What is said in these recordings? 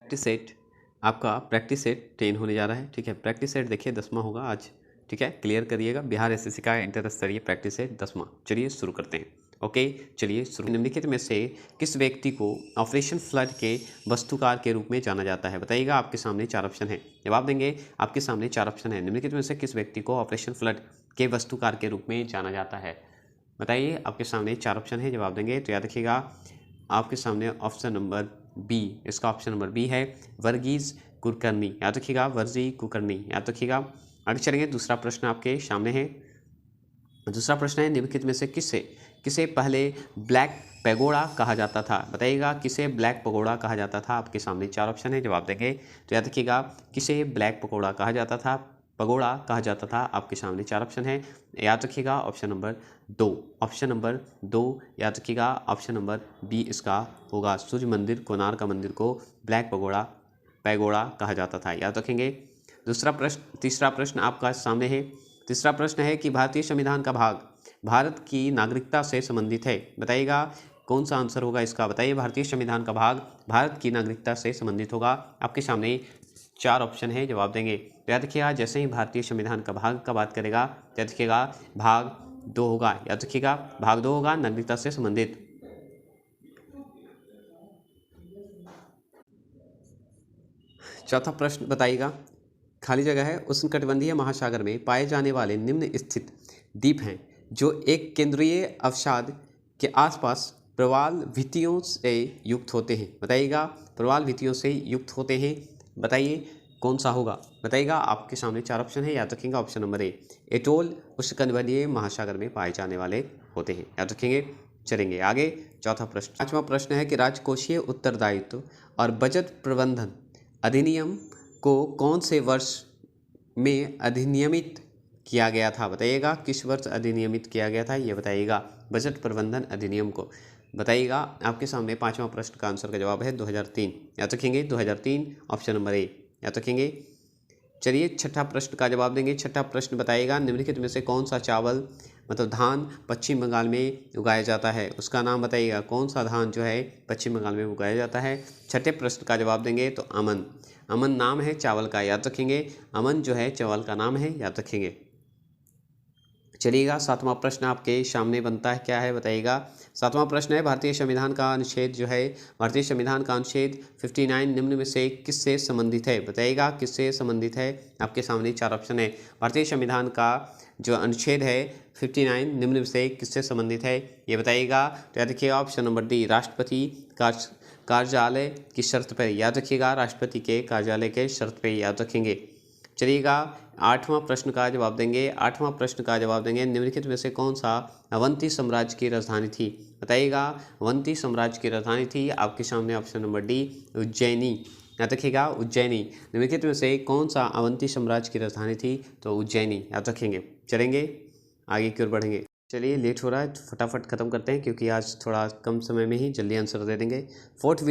Practice set आपका practice set 10 होने जा रहा है। ठीक है, प्रैक्टिस सेट देखिए 10वां होगा आज। ठीक है, क्लियर करिएगा। बिहार एसएससी का इंटर स्तरीय प्रैक्टिस सेट 10वां। चलिए शुरू करते हैं। ओके, चलिए शुरू। निम्नलिखित में से किस व्यक्ति को ऑपरेशन फ्लड के वस्तुकार के रूप में जाना जाता है? बताइएगा। आपके सामने 4 ऑप्शन है, जवाब देंगे। आपके सामने 4 ऑप्शन है। निम्नलिखित में से किस व्यक्ति को ऑपरेशन फ्लड के वस्तुकार के रूप में जाना जाता है? बताइए। आपके सामने 4 ऑप्शन है, जवाब देंगे। तो याद रखिएगा, आपके सामने ऑप्शन नंबर बी, इसका ऑप्शन नंबर बी है वर्गीज कुलकर्णी। याद रखिएगा, वर्जी कुलकर्णी, याद रखिएगा। आगे चलेंगे। दूसरा प्रश्न आपके सामने है। दूसरा प्रश्न है, निम्नलिखित में से किसे पहले ब्लैक पैगोडा कहा जाता था? बताइएगा, किसे ब्लैक पैगोडा कहा जाता था? आपके सामने 4 ऑप्शन है, जवाब देंगे। तो याद रखिएगा, किसे ब्लैक पैगोडा कहा जाता था, पगोड़ा कहा जाता था। आपके सामने 4 ऑप्शन है, याद रखिएगा। ऑप्शन नंबर 2, ऑप्शन नंबर 2 याद रखिएगा। ऑप्शन नंबर बी इसका होगा। सूर्य मंदिर, कोणार्क मंदिर को ब्लैक पैगोडा कहा जाता था, याद रखेंगे। दूसरा प्रश्न, तीसरा प्रश्न आपका सामने है। तीसरा प्रश्न है कि भारतीय संविधान का भाग भारत की नागरिकता से संबंधित है। बताइएगा, कौन सा आंसर होगा इसका? बताइए। भारतीय संविधान का भाग भारत की नागरिकता से संबंधित होगा। आपके सामने 4 ऑप्शन है, जवाब देंगे। तो याद रखिएगा, जैसे ही भारतीय संविधान का भाग का बात करेगा, याद रखिएगा भाग 2 होगा। याद रखिएगा, भाग 2 होगा, नागरिकता से संबंधित। चौथा प्रश्न बताइएगा। खाली जगह है। उष्णकटिबंधीय महासागर में पाए जाने वाले निम्न स्थित द्वीप हैं जो एक केंद्रीय अवसाद के आसपास प्रवाल भित्तियों से युक्त होते हैं। बताइएगा, प्रवाल भित्तियों से युक्त होते हैं। बताइए कौन सा होगा? बताइएगा। आपके सामने 4 ऑप्शन है, याद रखेंगे। ऑप्शन नंबर ए, एटोल उष्णकटिबंधीय महासागर में पाए जाने वाले होते हैं, याद रखेंगे। चलेंगे आगे। चौथा प्रश्न, 5वां प्रश्न है कि राजकोषीय उत्तरदायित्व और बजट प्रबंधन अधिनियम को कौन से वर्ष में अधिनियमित किया गया था? बताइएगा, किस वर्ष अधिनियमित किया गया था, ये बताइएगा। बजट प्रबंधन अधिनियम को बताइएगा। आपके सामने 5वां प्रश्न का आंसर का जवाब है 2003, याद रखेंगे। 2003 ऑप्शन नंबर ए, याद रखेंगे। चलिए छठा प्रश्न का जवाब देंगे। छठा प्रश्न बताइएगा, निम्नलिखित में से कौन सा चावल मतलब धान पश्चिम बंगाल में उगाया जाता है? उसका नाम बताइएगा। कौन सा धान जो है पश्चिम बंगाल में उगाया जाता है? छठे प्रश्न का जवाब देंगे तो अमन। अमन नाम है चावल का, याद रखेंगे। अमन जो है चावल का नाम है, याद रखेंगे। चलिएगा, 7वां प्रश्न आपके सामने बनता है, क्या है बताइएगा। 7वां प्रश्न है, भारतीय संविधान का अनुच्छेद जो है, भारतीय संविधान का अनुच्छेद 59 निम्न में से किससे संबंधित है? बताइएगा, किससे संबंधित है? आपके सामने 4 ऑप्शन है। भारतीय संविधान का जो अनुच्छेद है 59 निम्न में से किससे संबंधित है, ये बताइएगा। तो याद रखिएगा, ऑप्शन नंबर डी, राष्ट्रपति कार्यालय की शर्त पर, याद रखिएगा। राष्ट्रपति के कार्यालय के शर्त पर, याद रखेंगे। चलिएगा, 8वां प्रश्न का जवाब देंगे। 8वां प्रश्न का जवाब देंगे, निम्नलिखित में से कौन सा अवंती साम्राज्य की राजधानी थी? बताइएगा, अवंती साम्राज्य की राजधानी थी। आपके सामने ऑप्शन नंबर डी, उज्जैनी, याद रखिएगा। उज्जैनी। निम्नलिखित में से कौन सा अवंती साम्राज्य की राजधानी थी? तो उज्जैनी, याद रखेंगे। चलेंगे आगे की ओर बढ़ेंगे। चलिए, लेट हो रहा है तो फटाफट खत्म करते हैं, क्योंकि आज थोड़ा कम समय में ही जल्दी आंसर दे देंगे। फोर्ट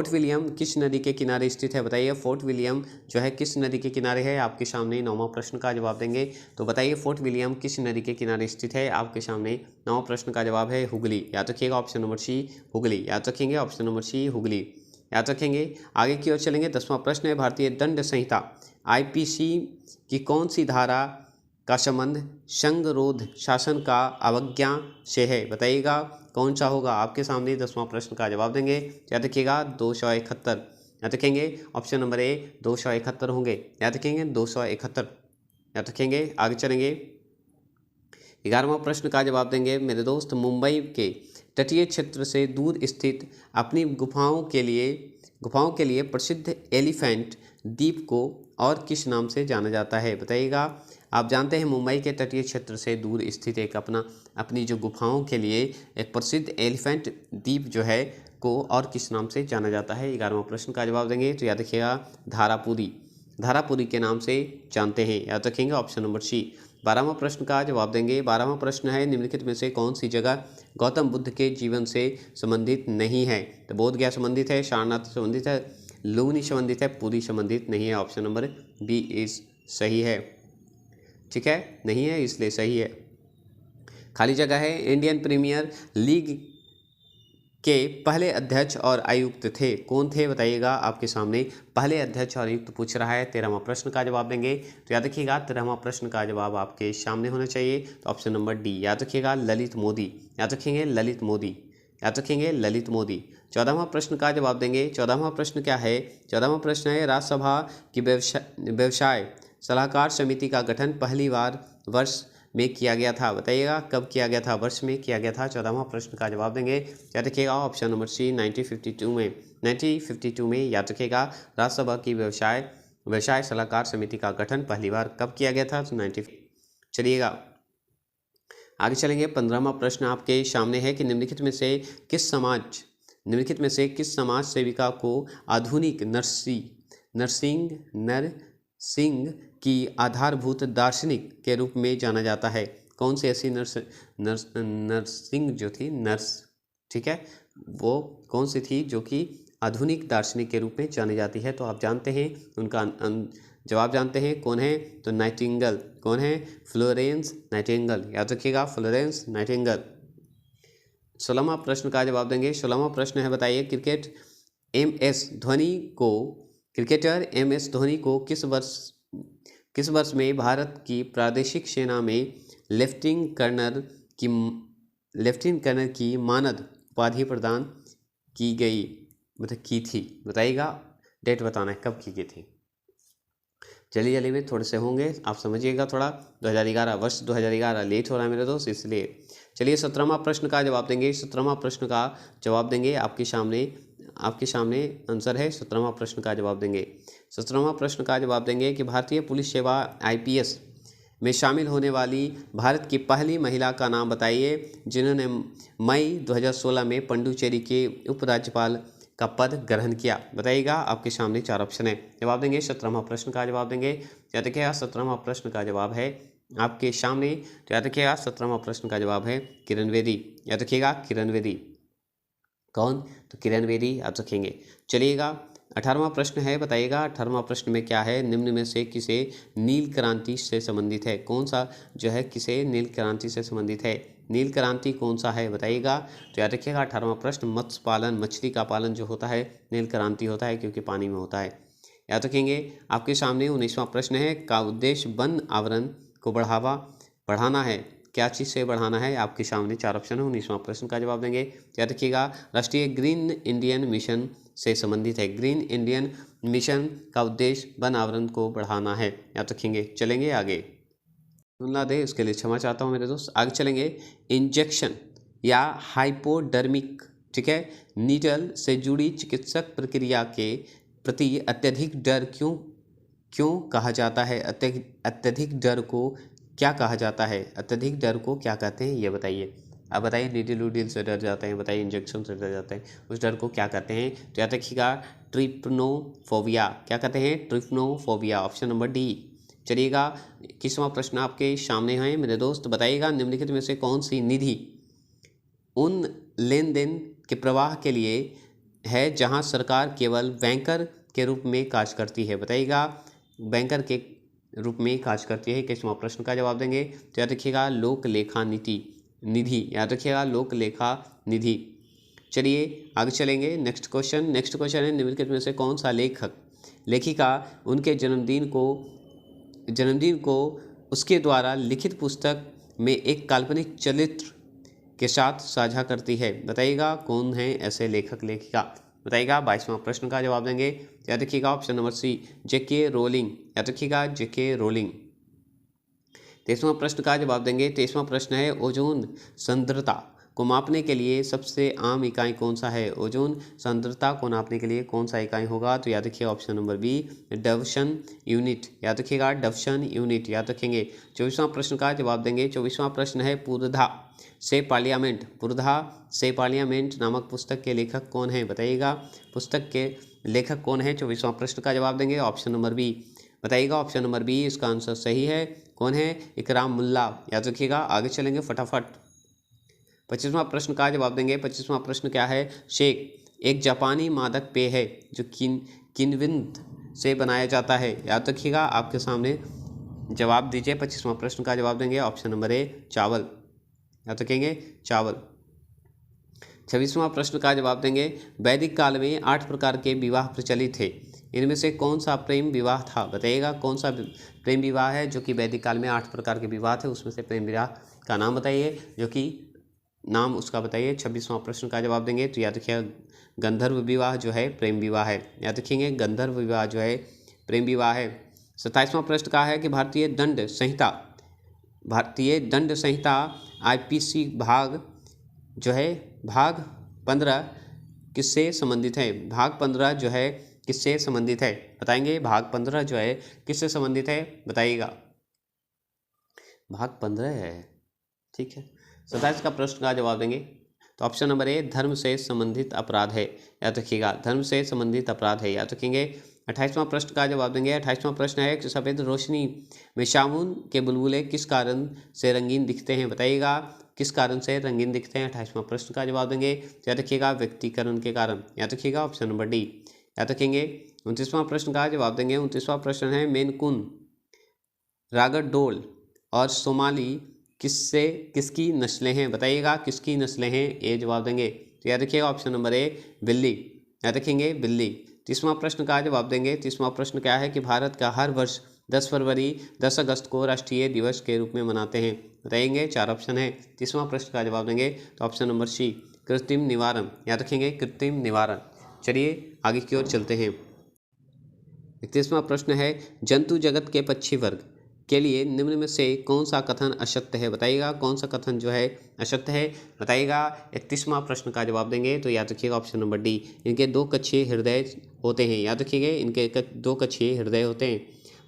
विलियम किस नदी के किनारे स्थित है? बताइए, फोर्ट विलियम जो है किस नदी के किनारे है? आपके सामने 9वां प्रश्न का जवाब देंगे। तो बताइए, फोर्ट विलियम किस नदी के किनारे स्थित है? आपके सामने 9वां प्रश्न का जवाब है हुगली, याद रखिएगा। ऑप्शन नंबर सी, हुगली, याद रखेंगे। ऑप्शन नंबर सी, हुगली, याद रखेंगे। आगे की ओर चलेंगे। 10वां प्रश्न है, भारतीय दंड संहिता IPC की कौन सी धारा का संबंध संगरोध शासन का अवज्ञा से है? बताइएगा, कौन सा होगा? आपके सामने 10वां प्रश्न का जवाब देंगे। याद रखिएगा, 271, याद रखेंगे। ऑप्शन नंबर ए, 271 होंगे, याद रखेंगे। 271, याद रखेंगे। आगे चलेंगे। 11वां प्रश्न का जवाब देंगे मेरे दोस्त, मुंबई के तटीय क्षेत्र से दूर स्थित अपनी गुफाओं के लिए प्रसिद्ध एलिफेंट द्वीप को और किस नाम से जाना जाता है? बताइएगा। आप जानते हैं, मुंबई के तटीय क्षेत्र से दूर स्थित एक अपनी जो गुफाओं के लिए एक प्रसिद्ध एलिफेंट द्वीप जो है को और किस नाम से जाना जाता है? 11वां प्रश्न का जवाब देंगे। तो याद रखिएगा, धारापुरी के नाम से जानते हैं, याद रखेंगे। ऑप्शन नंबर सी। 12वां प्रश्न का जवाब देंगे। 12वां प्रश्न है, निम्नलिखित में से कौन सी जगह गौतम बुद्ध के जीवन से संबंधित नहीं है? तो बोध गया संबंधित है, सारनाथ संबंधित है, लुम्बिनी संबंधित है, पुरी संबंधित नहीं है। ऑप्शन नंबर बी इज सही है। ठीक है, नहीं है इसलिए सही है। खाली जगह है, इंडियन प्रीमियर लीग के पहले अध्यक्ष और आयुक्त थे? कौन थे बताइएगा? आपके सामने पहले अध्यक्ष और आयुक्त पूछ रहा है। 13वां प्रश्न का जवाब देंगे तो याद रखिएगा 13वां प्रश्न का जवाब आपके सामने होना चाहिए, तो ऑप्शन नंबर डी। याद रखिएगा ललित मोदी, याद रखेंगे ललित मोदी, याद रखेंगे ललित मोदी। 14वां प्रश्न का जवाब देंगे। 14वां प्रश्न क्या है? 14वां प्रश्न है राज्यसभा की व्यवसाय सलाहकार समिति का गठन पहली बार वर्ष में किया गया था? बताइएगा कब किया गया था, वर्ष में किया गया था? 14वां प्रश्न का जवाब देंगे। याद रखिएगा ऑप्शन नंबर सी 1952 में, 1952 में। याद रखिएगा राज्यसभा की व्यवसाय सलाहकार समिति का गठन पहली बार कब किया गया था? तो 90। चलिएगा आगे चलेंगे। 15वां प्रश्न आपके सामने है कि निम्नलिखित में से किस समाज सेविका को आधुनिक नरसिंह की आधारभूत दार्शनिक के रूप में जाना जाता है? कौन सी ऐसी नरसिंह जो थी, नर्स, ठीक है, वो कौन सी थी जो कि आधुनिक दार्शनिक के रूप में जानी जाती है? तो आप जानते हैं उनका जवाब जानते हैं, कौन है? तो नाइटिंगेल। कौन है? Florence Nightingale. याद रखिएगा फ्लोरेंस नाइटिंगेल। 16वां प्रश्न का जवाब देंगे। 16वां प्रश्न है बताइए क्रिकेटर एम एस धोनी को किस वर्ष में भारत की प्रादेशिक सेना में लेफ्टिनेंट कर्नल की मानद उपाधि प्रदान की गई, मतलब की थी? बताइएगा, डेट बताना है कब की गई थी। जल्दी में थोड़े से होंगे, आप समझिएगा थोड़ा। 2011 वर्ष 2011 लेट हो रहा है मेरे दोस्त, इसलिए। चलिए 17वां प्रश्न का जवाब देंगे। 17वां प्रश्न का जवाब देंगे आपके सामने आंसर है। 17वां प्रश्न का जवाब देंगे। 17वां प्रश्न का जवाब देंगे कि भारतीय पुलिस सेवा IPS में शामिल होने वाली भारत की पहली महिला का नाम बताइए जिन्होंने मई 2016 में पुडुचेरी के उपराज्यपाल का पद ग्रहण किया? बताइएगा, आपके सामने 4 ऑप्शन है। जवाब देंगे 17वां प्रश्न का जवाब देंगे। याद रखिएगा 17वां प्रश्न का जवाब है आपके सामने, तो याद रखिएगा 17वां प्रश्न का जवाब है किरण बेदी। याद रखिएगा किरण बेदी। कौन? तो किरण बेदी याद रखेंगे। चलिएगा 18वां प्रश्न है, बताइएगा 18वां प्रश्न में क्या है? निम्न में से किसे नील क्रांति से संबंधित है? कौन सा जो है किसे नील क्रांति से संबंधित है? नील क्रांति कौन सा है बताइएगा? तो याद रखिएगा 18वां प्रश्न मत्स्य पालन, मछली का पालन जो होता है नील क्रांति होता है, क्योंकि पानी में होता है। याद रखेंगे। आपके सामने 19वां प्रश्न है का उद्देश्य वन आवरण को बढ़ाना है? क्या चीज़ से बढ़ाना है? आपके सामने 4 ऑप्शन है। 19वां प्रश्न का जवाब देंगे। याद रखिएगा राष्ट्रीय ग्रीन इंडियन मिशन से संबंधित है। ग्रीन इंडियन मिशन का उद्देश्य वन आवरण को बढ़ाना है। याद रखेंगे। चलेंगे आगे, सुनना दे उसके लिए क्षमा चाहता हूँ मेरे दोस्त। आगे चलेंगे। इंजेक्शन या हाइपोडर्मिक, ठीक है, नीडल से जुड़ी चिकित्सक प्रक्रिया के प्रति अत्यधिक डर क्यों कहा जाता है? अत्यधिक डर को क्या कहा जाता है? अत्यधिक डर को क्या कहते हैं ये बताइए। अब बताइए, नीडल उडल से डर जाते हैं, बताइए इंजेक्शन से डर जाते हैं, उस डर को क्या कहते हैं? तो याद रखिएगा ट्रिप्नोफोबिया। क्या कहते हैं? ट्रिप्नोफोबिया। Option number D. चलिएगा 21वां प्रश्न आपके सामने है मेरे दोस्त। बताइएगा निम्नलिखित में से कौन सी निधि उन लेन देन के प्रवाह के लिए है जहां सरकार केवल बैंकर के रूप में कार्य करती है? बताइएगा, बैंकर के रूप में कार्य करती है। 21वां प्रश्न का जवाब देंगे। तो याद रखिएगा लोक लेखा निधि। याद रखिएगा लोक लेखा निधि। चलिए आगे चलेंगे। नेक्स्ट क्वेश्चन है निम्नलिखित में से कौन सा लेखिका उनके जन्मदिन को उसके द्वारा लिखित पुस्तक में एक काल्पनिक चरित्र के साथ साझा करती है? बताइएगा कौन है ऐसे लेखक लेखिका? बताइएगा। 22वां प्रश्न का जवाब देंगे। याद रखिएगा option number C JK Rowling. याद रखिएगा JK रोलिंग। 23वां प्रश्न का जवाब देंगे। 23वां प्रश्न है ओजोन सांद्रता को मापने के लिए सबसे आम इकाई कौन सा है? ओजोन सांद्रता को नापने के लिए कौन सा इकाई होगा? तो याद रखिए ऑप्शन नंबर बी डवसन यूनिट। याद रखिएगा डवसन यूनिट। याद रखेंगे। 24वां प्रश्न का जवाब देंगे। 24वां प्रश्न है पुरधा से पार्लियामेंट नामक पुस्तक के लेखक कौन है? बताइएगा पुस्तक के लेखक कौन है? 24वां प्रश्न का जवाब देंगे ऑप्शन नंबर बी। बताइएगा ऑप्शन नंबर बी इसका आंसर सही है। कौन है? इकराम मुल्ला। याद रखिएगा। आगे चलेंगे फटाफट। 25वां प्रश्न का जवाब देंगे। 25वां प्रश्न क्या है? शेक एक जापानी मादक पेय है जो किन्विंद से बनाया जाता है। याद रखिएगा। आपके सामने जवाब दीजिए। 25वां प्रश्न का जवाब देंगे ऑप्शन नंबर ए चावल। याद रखेंगे चावल। 26वां प्रश्न का जवाब देंगे, वैदिक काल में 8 प्रकार के विवाह प्रचलित थे, इनमें से कौन सा प्रेम विवाह था? बताइएगा कौन सा प्रेम विवाह है जो कि वैदिक काल में 8 प्रकार के विवाह थे, उसमें से प्रेम विवाह का नाम बताइए, जो कि नाम उसका बताइए। 26वां प्रश्न का जवाब देंगे तो याद रखिएगा गंधर्व विवाह जो है प्रेम विवाह है, याद रखेंगे गंधर्व विवाह जो है प्रेम विवाह है। 27वां प्रश्न का है कि भारतीय दंड संहिता IPC भाग जो है भाग 15 किससे संबंधित है? भाग 15 जो है किससे संबंधित है? बताएंगे भाग 15 जो है किससे संबंधित है, बताइएगा। भाग 15 है, ठीक है। 27 का प्रश्न का जवाब देंगे तो ऑप्शन नंबर ए धर्म से संबंधित अपराध है, याद रखिएगा धर्म से संबंधित अपराध है, याद रखेंगे। 28वां प्रश्न का जवाब देंगे। 28वां प्रश्न है कि सफ़ेद रोशनी में शामुन के बुलबुले किस कारण से रंगीन दिखते हैं? बताइएगा किस कारण से रंगीन दिखते हैं। 28वां प्रश्न का जवाब देंगे तो याद रखिएगा व्यक्तिकरण के कारण, याद रखिएगा ऑप्शन नंबर डी, याद रखेंगे। 29वां प्रश्न का जवाब देंगे। 29वां प्रश्न है मेनकुन, रागडोल और सोमाली किसकी नस्लें हैं? बताइएगा किसकी नस्लें हैं, ये जवाब देंगे तो याद रखिएगा ऑप्शन नंबर ए बिल्ली, याद रखेंगे बिल्ली। 30वां प्रश्न का जवाब देंगे। 30वां प्रश्न क्या है कि भारत का हर वर्ष 10 फरवरी 10 अगस्त को राष्ट्रीय दिवस के रूप में मनाते हैं, बताएंगे। 4 ऑप्शन है। 30वां प्रश्न का जवाब देंगे तो ऑप्शन नंबर सी कृत्रिम निवारण, याद रखेंगे कृत्रिम निवारण। चलिए आगे की ओर चलते हैं। 31वां प्रश्न है जंतु जगत के पक्षी वर्ग के लिए निम्न में से कौन सा कथन असत्य है? बताइएगा कौन सा कथन जो है असत्य है, बताइएगा। 31वां प्रश्न का जवाब देंगे तो याद रखिएगा ऑप्शन नंबर डी, इनके 2 कक्षीय हृदय होते हैं, याद रखिएगा इनके 2 कक्षीय हृदय होते हैं।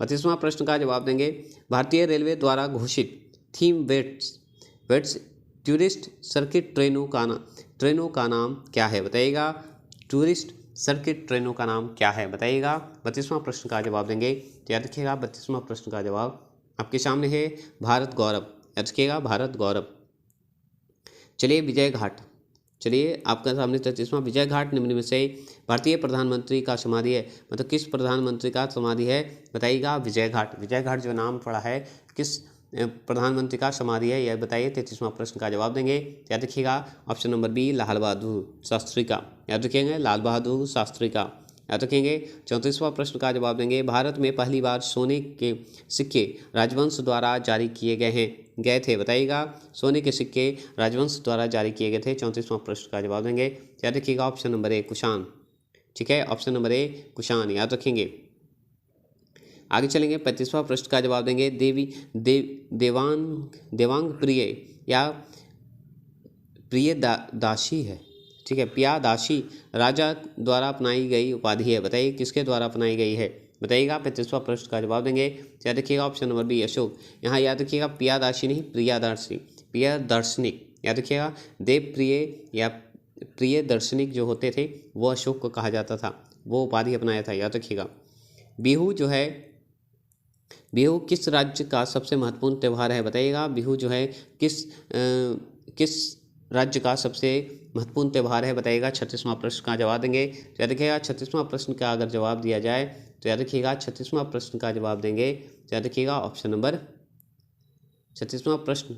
32वां प्रश्न का जवाब देंगे भारतीय रेलवे द्वारा घोषित थीम वेट्स टूरिस्ट सर्किट ट्रेनों का नाम क्या है? बताइएगा टूरिस्ट सर्किट ट्रेनों का नाम क्या है, बताइएगा। 32वां प्रश्न का जवाब देंगे तो याद रखिएगा 32वां प्रश्न का जवाब आपके सामने है भारत गौरव, याद रखिएगा भारत गौरव। चलिए विजय घाट, चलिए आपका सामने 33वां विजय घाट निम्न में से भारतीय प्रधानमंत्री का समाधि है, मतलब किस प्रधानमंत्री का समाधि है? बताइएगा विजय घाट। विजय घाट जो नाम पड़ा है किस प्रधानमंत्री का समाधि है, यह बताइए। 33वां प्रश्न का जवाब देंगे याद रखिएगा option number B Lal Bahadur Shastri का, याद रखेंगे लाल बहादुर शास्त्री का, याद रखेंगे। 34वां प्रश्न का जवाब देंगे भारत में पहली बार सोने के सिक्के राजवंश द्वारा जारी किए गए थे, बताइएगा सोने के सिक्के राजवंश द्वारा जारी किए गए थे। 34वां प्रश्न का जवाब देंगे याद रखिएगा ऑप्शन नंबर ए कुषाण, ठीक है ऑप्शन नंबर ए कुषाण, याद रखेंगे। आगे चलेंगे। 35वां प्रश्न का जवाब देंगे देवांग प्रिय या प्रिय दासी है, ठीक है पियादासी राजा द्वारा अपनाई गई उपाधि है, बताइए किसके द्वारा अपनाई गई है, बताइएगा। 35वां प्रश्न का जवाब देंगे याद रखिएगा ऑप्शन नंबर बी अशोक, यहाँ याद रखिएगा पियादासी नहीं प्रियादर्शी, प्रियदर्शनिक, याद रखिएगा देव प्रिय या प्रिय दर्शनिक जो होते थे वो अशोक को कहा जाता था, वो उपाधि अपनाया था, याद रखिएगा। बिहू किस राज्य का सबसे महत्वपूर्ण त्यौहार है, बताइएगा बिहू जो है किस राज्य का सबसे महत्वपूर्ण त्यौहार है, बताइएगा। 36वां प्रश्न का जवाब देंगे तो याद रखिएगा 36वां प्रश्न का अगर जवाब दिया जाए तो याद रखिएगा 36वां प्रश्न का जवाब देंगे तो याद रखिएगा ऑप्शन नंबर 36वां प्रश्न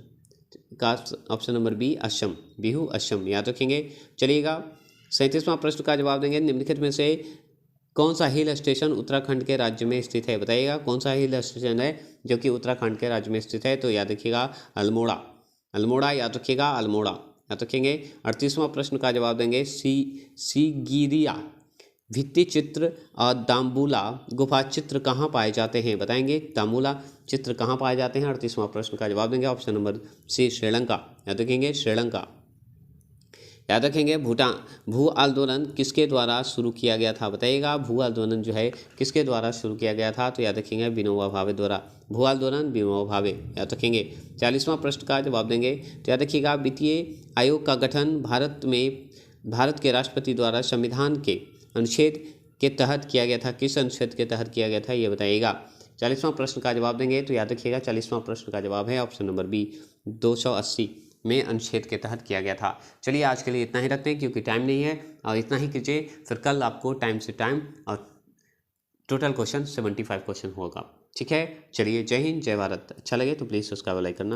का option number B Assam, Bihu Assam, याद रखेंगे। चलिएगा 37वां प्रश्न का जवाब देंगे निम्नलिखित में से कौन सा हिल स्टेशन उत्तराखंड के राज्य में स्थित है, बताइएगा कौन सा हिल स्टेशन है जो कि उत्तराखंड के राज्य में स्थित है, तो याद रखिएगा अल्मोड़ा, याद रखिएगा अल्मोड़ा, याद रखेंगे। 38वां प्रश्न का जवाब देंगे सीगिरिया भित्ति चित्र और दाम्बुला गुफा चित्र कहाँ पाए जाते हैं, बताएंगे दाम्बुला चित्र कहाँ पाए जाते हैं। 38वां प्रश्न का जवाब देंगे ऑप्शन नंबर सी श्रीलंका, याद रखेंगे श्रीलंका, याद रखेंगे। भू आंदोलन किसके द्वारा शुरू किया गया था, बताइएगा भू आंदोलन जो है किसके द्वारा शुरू किया गया था, तो याद रखेंगे विनोबा भावे द्वारा, भू आंदोलन विनोबा भावे, याद रखेंगे। 40वां प्रश्न का जवाब देंगे तो याद रखिएगा वित्तीय आयोग का गठन भारत के राष्ट्रपति द्वारा संविधान के अनुच्छेद के तहत किया गया था, किस अनुच्छेद के तहत किया गया था ये बताइएगा। 40वां प्रश्न का जवाब देंगे तो याद रखिएगा 40वां प्रश्न का जवाब है ऑप्शन नंबर बी 280 में अनुच्छेद के तहत किया गया था। चलिए आज के लिए इतना ही रखते हैं क्योंकि टाइम नहीं है, और इतना ही कीजिए, फिर कल आपको टाइम से टाइम और टोटल क्वेश्चन 75 क्वेश्चन होगा, ठीक है। चलिए जय हिंद जय भारत। अच्छा लगे तो प्लीज़ सब्सक्राइब लाइक करना।